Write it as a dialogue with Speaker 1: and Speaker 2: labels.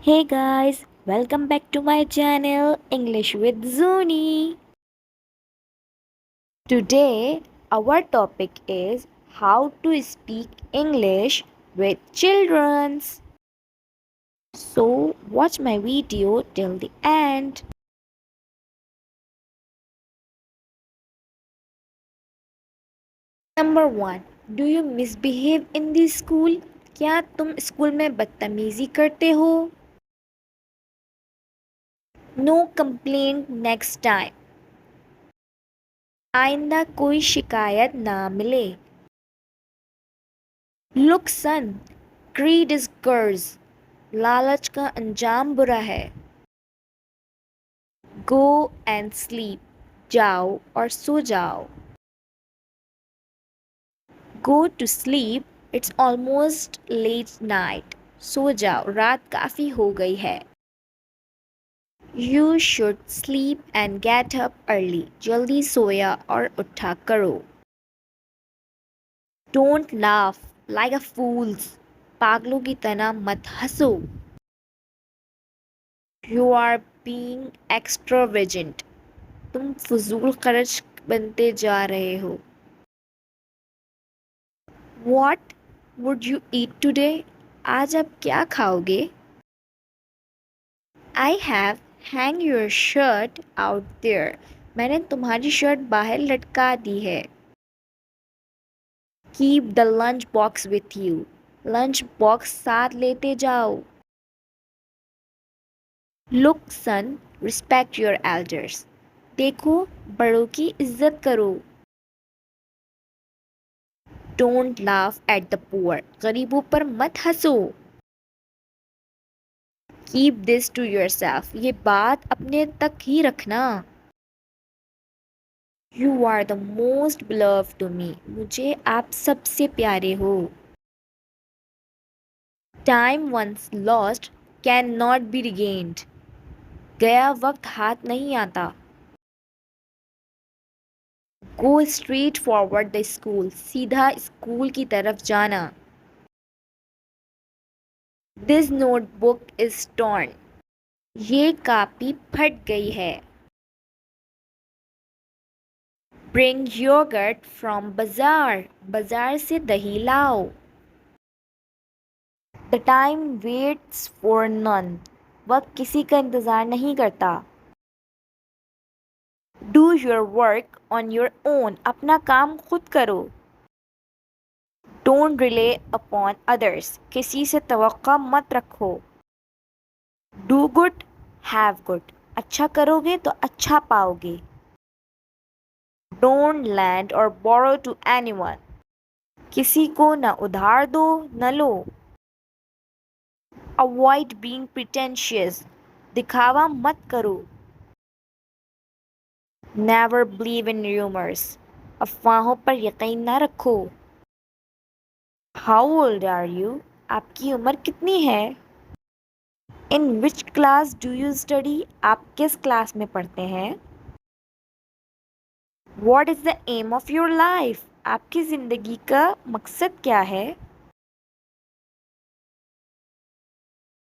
Speaker 1: Hey guys, welcome back to my channel English with Zuni. Today our topic is how to speak English with children. So watch my video till the end. Number 1. Do you misbehave in the school? क्या तुम school में बदतमीजी करते हो? No complaint next time. आइंदा कोई शिकायत ना मिले. Look son, greed is curse. लालच का अंजाम बुरा है. Go and sleep. जाओ और सो जाओ. Go to sleep. It's almost late night. सो जाओ, रात काफ़ी हो गई है. You should sleep and get up early. जल्दी सोया और उठा करो. Don't laugh like a fools. पागलों की तरह मत हंसो. You are being extravagant. तुम फजूल खर्च बनते जा रहे हो. What would you eat today? आज आप क्या खाओगे? I have hang your shirt out there. मैंने तुम्हारी शर्ट बाहर लटका दी है. Keep the lunch box with you. Lunch box साथ लेते जाओ. Look son, respect your elders. देखो, बड़ों की इज्जत करो. Don't laugh at the poor. गरीबों पर मत हंसो. Keep this to yourself. ये बात अपने तक ही रखना. You are the most beloved to me. मुझे आप सबसे प्यारे हो. Time once lost cannot be regained. गया वक्त हाथ नहीं आता. Go straight forward the school. सीधा स्कूल की तरफ जाना. This notebook is torn. ये कापी फट गई है. Bring yogurt from बाजार. बाजार से दही लाओ. The time waits for none. वक्त किसी का इंतज़ार नहीं करता. Do your work on your own. अपना काम खुद करो. Don't rely upon others. किसी से तवक्का मत रखो. Do good, have good. अच्छा करोगे तो अच्छा पाओगे. Don't lend or borrow to anyone. किसी को न उधार दो न लो. Avoid being pretentious. दिखावा मत करो. Never believe in rumors. अफवाहों पर यकीन न रखो. How old are you? आपकी उम्र कितनी है? In which class do you study? आप किस क्लास में पढ़ते हैं? What is the aim of your life? आपकी ज़िंदगी का मकसद क्या है?